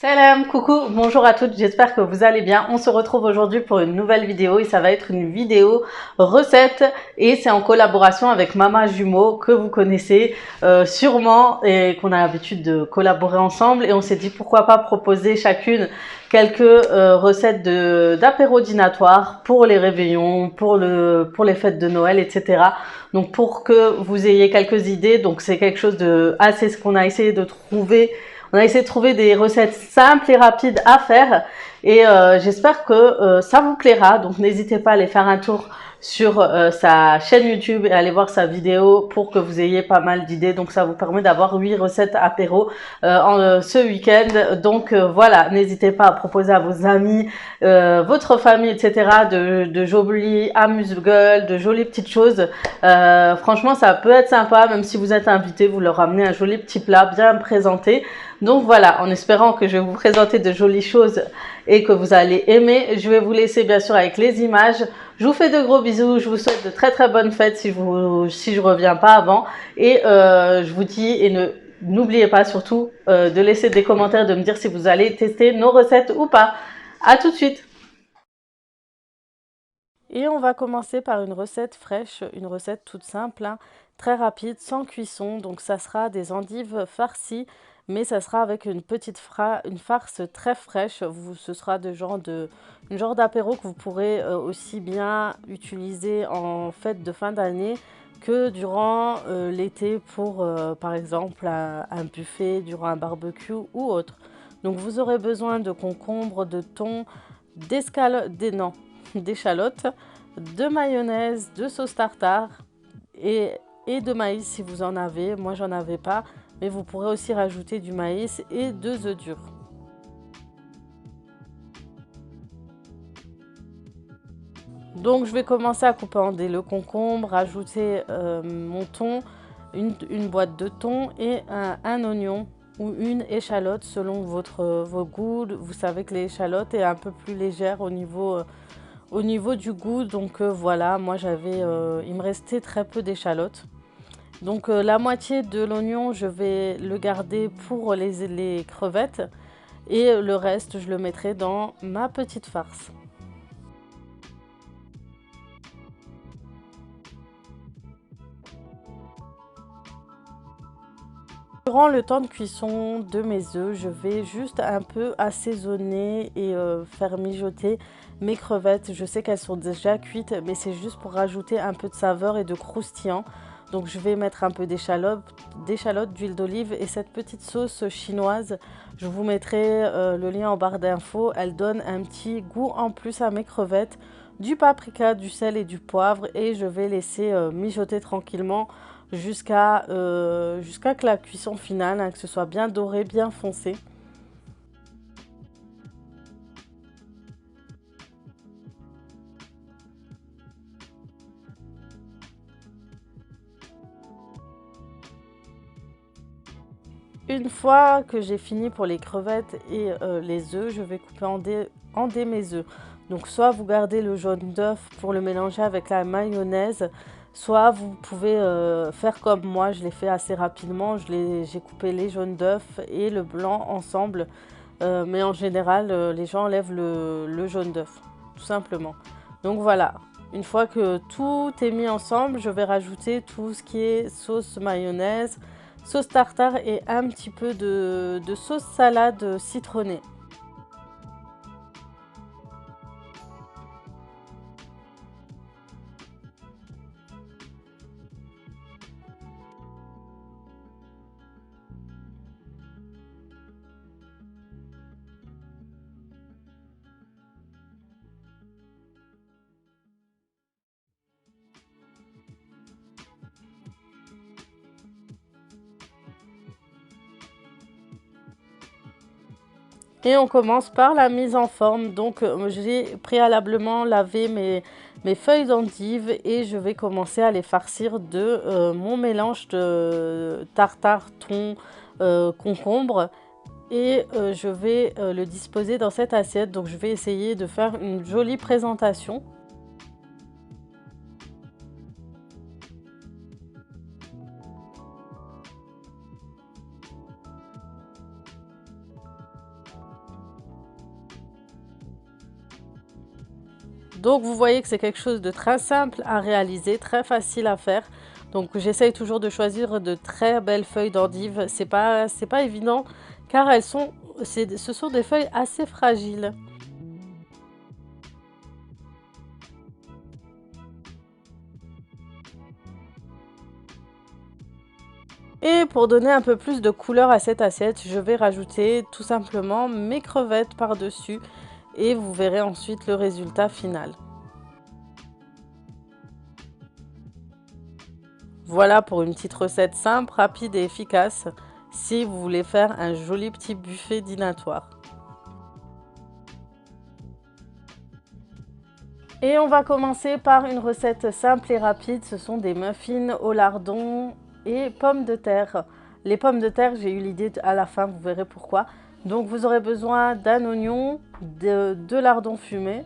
Salam, coucou, bonjour à toutes, j'espère que vous allez bien. On se retrouve aujourd'hui pour une nouvelle vidéo et ça va être une vidéo recette et c'est en collaboration avec Mama Jumeau que vous connaissez sûrement et qu'on a l'habitude de collaborer ensemble et on s'est dit pourquoi pas proposer chacune quelques recettes d'apéro dînatoire pour les réveillons, pour les fêtes de Noël, etc. Donc pour que vous ayez quelques idées, donc c'est quelque chose de assez ce qu'on a essayé de trouver. On a essayé de trouver des recettes simples et rapides à faire et j'espère que ça vous plaira. Donc n'hésitez pas à aller faire un tour sur sa chaîne YouTube et aller voir sa vidéo pour que vous ayez pas mal d'idées. Donc ça vous permet d'avoir 8 recettes apéro ce week-end. Donc voilà, n'hésitez pas à proposer à vos amis, votre famille, etc. de jolis amuse-gueules, de jolies petites choses. Franchement, ça peut être sympa, même si vous êtes invité, vous leur ramenez un joli petit plat bien présenté. Donc voilà, en espérant que je vais vous présenter de jolies choses et que vous allez aimer, je vais vous laisser bien sûr avec les images. Je vous fais de gros bisous, je vous souhaite de très très bonnes fêtes si je reviens pas avant et je vous dis et n'oubliez pas surtout de laisser des commentaires, de me dire si vous allez tester nos recettes ou pas. À tout de suite. Et on va commencer par une recette fraîche, une recette toute simple, hein, très rapide, sans cuisson. Donc ça sera des endives farcies, mais ça sera avec une farce très fraîche. Ce sera une genre d'apéro que vous pourrez aussi bien utiliser en fête de fin d'année que durant l'été pour, par exemple, un buffet, durant un barbecue ou autre. Donc vous aurez besoin de concombres, de thon, d'échalotes, de mayonnaise, de sauce tartare et de maïs si vous en avez. Moi, j'en avais pas, mais vous pourrez aussi rajouter du maïs et 2 œufs durs. Donc, je vais commencer à couper en dés le concombre, rajouter mon thon, une boîte de thon et un oignon ou une échalote selon vos goûts. Vous savez que l'échalote est un peu plus légère au niveau du goût. Donc voilà, moi il me restait très peu d'échalotes. Donc la moitié de l'oignon, je vais le garder pour les crevettes et le reste, je le mettrai dans ma petite farce. Durant le temps de cuisson de mes œufs, je vais juste un peu assaisonner et faire mijoter mes crevettes. Je sais qu'elles sont déjà cuites, mais c'est juste pour rajouter un peu de saveur et de croustillant. Donc je vais mettre un peu d'échalote, d'huile d'olive et cette petite sauce chinoise. Je vous mettrai le lien en barre d'infos. Elle donne un petit goût en plus à mes crevettes, du paprika, du sel et du poivre. Et je vais laisser mijoter tranquillement jusqu'à que la cuisson finale, hein, que ce soit bien doré, bien foncé. Une fois que j'ai fini pour les crevettes et les œufs, je vais couper en dés mes œufs. Donc soit vous gardez le jaune d'œuf pour le mélanger avec la mayonnaise, soit vous pouvez faire comme moi, je l'ai fait assez rapidement. J'ai coupé les jaunes d'œuf et le blanc ensemble. Mais en général, les gens enlèvent le jaune d'œuf, tout simplement. Donc voilà, une fois que tout est mis ensemble, je vais rajouter tout ce qui est sauce mayonnaise, sauce tartare et un petit peu de sauce salade citronnée. Et on commence par la mise en forme. Donc j'ai préalablement lavé mes feuilles d'endive et je vais commencer à les farcir de mon mélange de tartare, thon, concombre. Et je vais le disposer dans cette assiette. Donc je vais essayer de faire une jolie présentation. Donc vous voyez que c'est quelque chose de très simple à réaliser, très facile à faire. Donc j'essaye toujours de choisir de très belles feuilles d'endive. C'est pas évident car ce sont des feuilles assez fragiles. Et pour donner un peu plus de couleur à cette assiette, je vais rajouter tout simplement mes crevettes par-dessus et vous verrez ensuite le résultat final. Voilà pour une petite recette simple, rapide et efficace si vous voulez faire un joli petit buffet dînatoire. Et on va commencer par une recette simple et rapide, ce sont des muffins au lardon et pommes de terre. Les pommes de terre, j'ai eu l'idée à la fin, vous verrez pourquoi. Donc vous aurez besoin d'un oignon, de lardons fumés.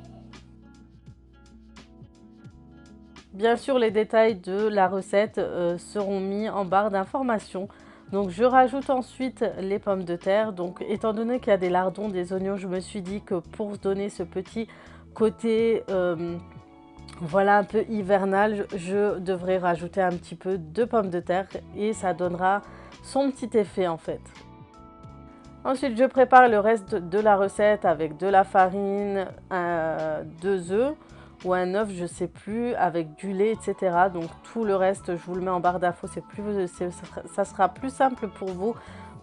Bien sûr, les détails de la recette seront mis en barre d'information. Donc je rajoute ensuite les pommes de terre. Donc étant donné qu'il y a des lardons, des oignons, je me suis dit que pour donner ce petit côté voilà un peu hivernal, je devrais rajouter un petit peu de pommes de terre et ça donnera son petit effet en fait. Ensuite, je prépare le reste de la recette avec de la farine, 2 œufs ou un œuf, je sais plus, avec du lait, etc. Donc tout le reste, je vous le mets en barre d'infos, ça sera plus simple pour vous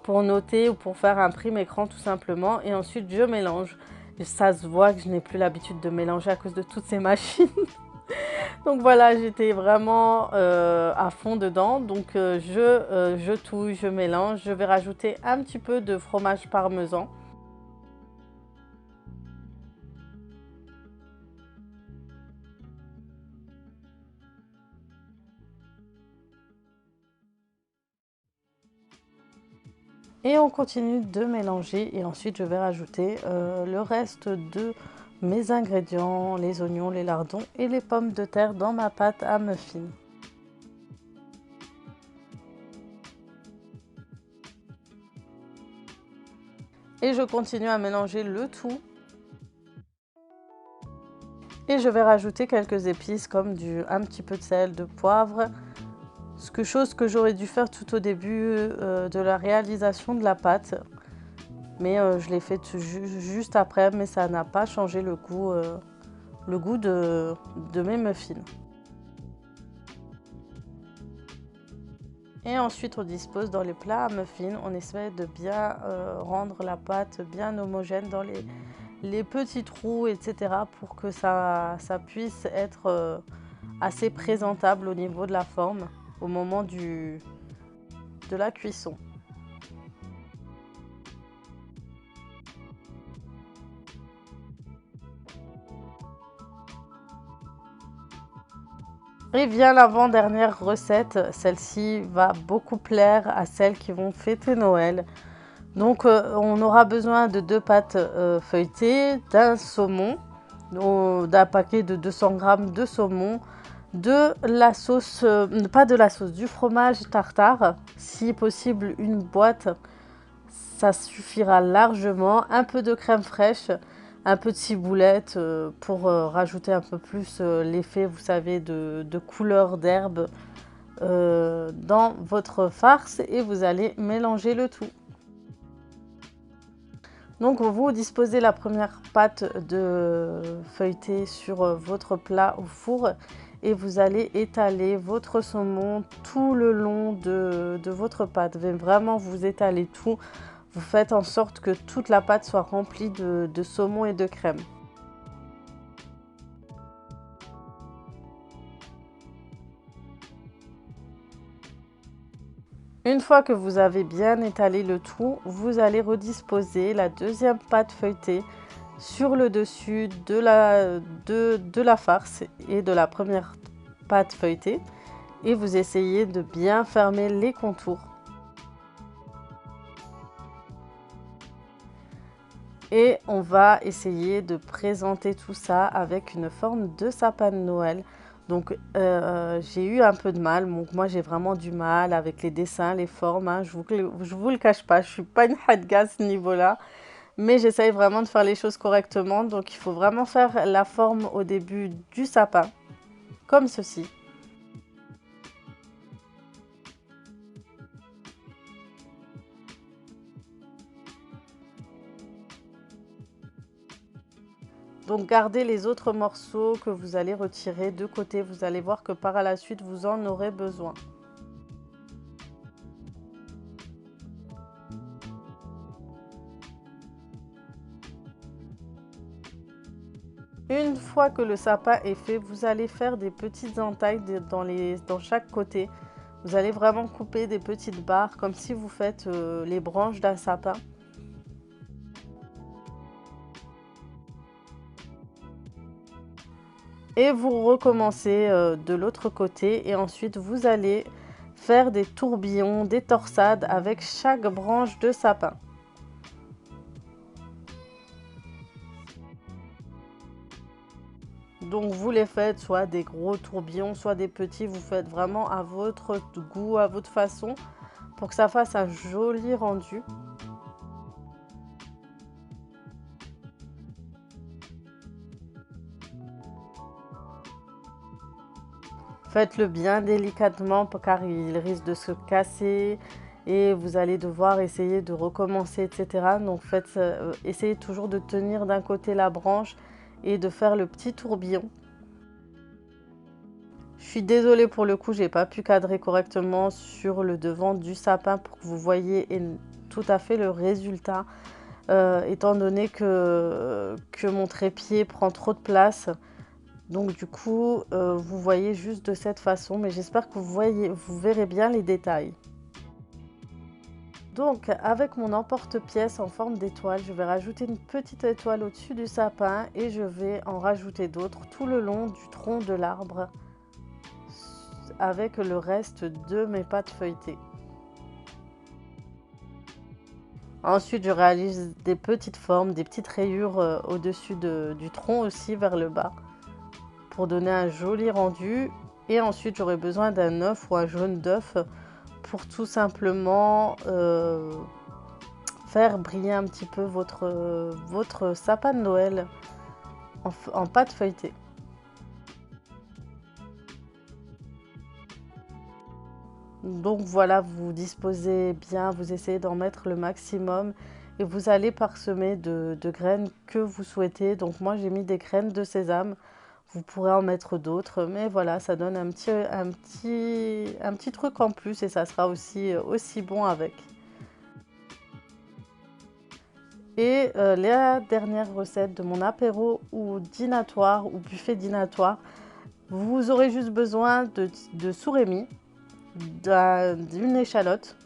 pour noter ou pour faire un prime écran tout simplement. Et ensuite, je mélange. Ça se voit que je n'ai plus l'habitude de mélanger à cause de toutes ces machines. Donc voilà, j'étais vraiment à fond dedans. Donc je touille, je mélange. Je vais rajouter un petit peu de fromage parmesan. Et on continue de mélanger et ensuite je vais rajouter le reste de mes ingrédients, les oignons, les lardons et les pommes de terre dans ma pâte à muffins. Et je continue à mélanger le tout. Et je vais rajouter quelques épices comme un petit peu de sel, de poivre. Chose que j'aurais dû faire tout au début de la réalisation de la pâte. Mais je l'ai fait juste après, mais ça n'a pas changé le goût de mes muffins. Et ensuite, on dispose dans les plats à muffins. On essaie de bien rendre la pâte bien homogène dans les petits trous, etc. pour que ça puisse être assez présentable au niveau de la forme au moment de la cuisson. Et vient l'avant-dernière recette, celle-ci va beaucoup plaire à celles qui vont fêter Noël. Donc on aura besoin de 2 pâtes feuilletées, d'un saumon, d'un paquet de 200 g de saumon, de la sauce, pas de la sauce, du fromage tartare, si possible une boîte, ça suffira largement, un peu de crème fraîche, un peu de ciboulette pour rajouter un peu plus l'effet, vous savez, de couleur d'herbe dans votre farce et vous allez mélanger le tout. Donc vous disposez la première pâte de feuilletée sur votre plat au four et vous allez étaler votre saumon tout le long de votre pâte. Vraiment vous étalez tout, vous faites en sorte que toute la pâte soit remplie de saumon et de crème. Une fois que vous avez bien étalé le tout, vous allez redisposer la deuxième pâte feuilletée sur le dessus de la farce et de la première pâte feuilletée et vous essayez de bien fermer les contours. Et on va essayer de présenter tout ça avec une forme de sapin de Noël. Donc j'ai eu un peu de mal, donc moi j'ai vraiment du mal avec les dessins, les formes, hein. Je vous le cache pas, je suis pas une hadga à ce niveau-là. Mais j'essaye vraiment de faire les choses correctement. Donc il faut vraiment faire la forme au début du sapin, comme ceci. Donc gardez les autres morceaux que vous allez retirer de côté. Vous allez voir que par la suite, vous en aurez besoin. Une fois que le sapin est fait, vous allez faire des petites entailles dans chaque côté. Vous allez vraiment couper des petites barres comme si vous faites les branches d'un sapin. Et vous recommencez de l'autre côté et ensuite vous allez faire des tourbillons, des torsades avec chaque branche de sapin. Donc vous les faites soit des gros tourbillons, soit des petits, vous faites vraiment à votre goût, à votre façon pour que ça fasse un joli rendu. Faites-le bien délicatement car il risque de se casser et vous allez devoir essayer de recommencer, etc. Donc essayez toujours de tenir d'un côté la branche et de faire le petit tourbillon. Je suis désolée pour le coup, j'ai pas pu cadrer correctement sur le devant du sapin pour que vous voyez tout à fait le résultat, étant donné que mon trépied prend trop de place. Donc du coup, vous voyez juste de cette façon, mais j'espère que vous verrez bien les détails. Donc avec mon emporte-pièce en forme d'étoile, je vais rajouter une petite étoile au-dessus du sapin et je vais en rajouter d'autres tout le long du tronc de l'arbre avec le reste de mes pâtes feuilletées. Ensuite, je réalise des petites formes, des petites rayures au-dessus du tronc aussi vers le bas pour donner un joli rendu. Et ensuite, j'aurai besoin d'un œuf ou un jaune d'œuf pour tout simplement faire briller un petit peu votre sapin de Noël en pâte feuilletée. Donc voilà, vous disposez bien, vous essayez d'en mettre le maximum et vous allez parsemer de graines que vous souhaitez. Donc moi j'ai mis des graines de sésame, vous pourrez en mettre d'autres, mais voilà, ça donne un petit truc en plus et ça sera aussi bon avec. Et la dernière recette de mon apéro ou dînatoire ou buffet dînatoire, vous aurez juste besoin de sourémy, d'une échalote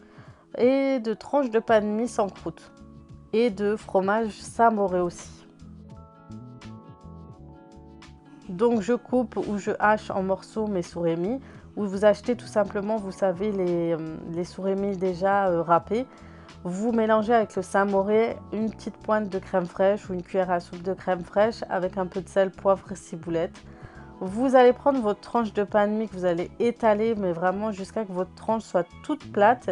et de tranches de pain de mie sans croûte et de fromage samouré aussi. Donc je coupe ou je hache en morceaux mes sourémy ou vous achetez tout simplement, vous savez, les sourémy déjà râpés. Vous mélangez avec le samouré une petite pointe de crème fraîche ou une cuillère à soupe de crème fraîche avec un peu de sel, poivre et ciboulette. Vous allez prendre votre tranche de pain de mie que vous allez étaler, mais vraiment jusqu'à ce que votre tranche soit toute plate.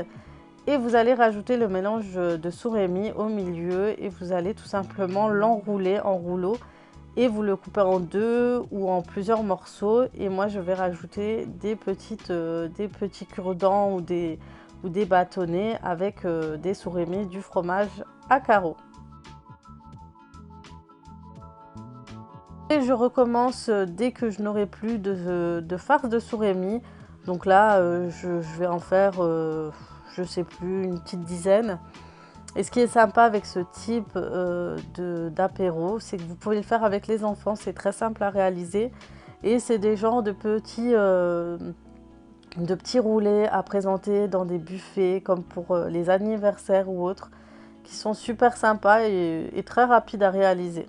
Et vous allez rajouter le mélange de sourémy au milieu et vous allez tout simplement l'enrouler en rouleau et vous le coupez en deux ou en plusieurs morceaux. Et moi, je vais rajouter des petits cure-dents ou des bâtonnets avec des sourémy, du fromage à carreaux. Et je recommence dès que je n'aurai plus de farce de sourémy. Donc là, je vais en faire, je sais plus, une petite dizaine. Et ce qui est sympa avec ce type d'apéro, c'est que vous pouvez le faire avec les enfants. C'est très simple à réaliser. Et c'est des genres de petits roulés à présenter dans des buffets, comme pour les anniversaires ou autres, qui sont super sympas et très rapides à réaliser.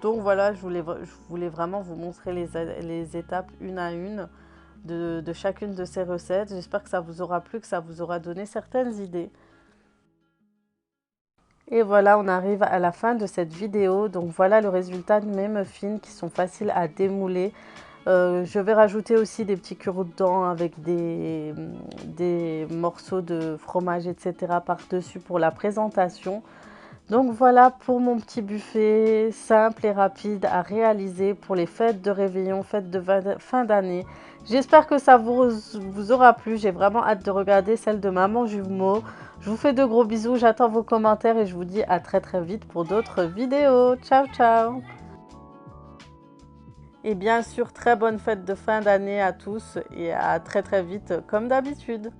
Donc voilà, je voulais vraiment vous montrer les étapes une à une de chacune de ces recettes. J'espère que ça vous aura plu, que ça vous aura donné certaines idées. Et voilà, on arrive à la fin de cette vidéo. Donc voilà le résultat de mes muffins qui sont faciles à démouler. Je vais rajouter aussi des petits cure-dents avec des morceaux de fromage, etc. par-dessus pour la présentation. Donc voilà pour mon petit buffet simple et rapide à réaliser pour les fêtes de réveillon, fêtes de fin d'année. J'espère que ça vous aura plu. J'ai vraiment hâte de regarder celle de Maman Jumeau. Je vous fais de gros bisous, j'attends vos commentaires et je vous dis à très très vite pour d'autres vidéos. Ciao ciao! Et bien sûr, très bonne fête de fin d'année à tous et à très très vite comme d'habitude.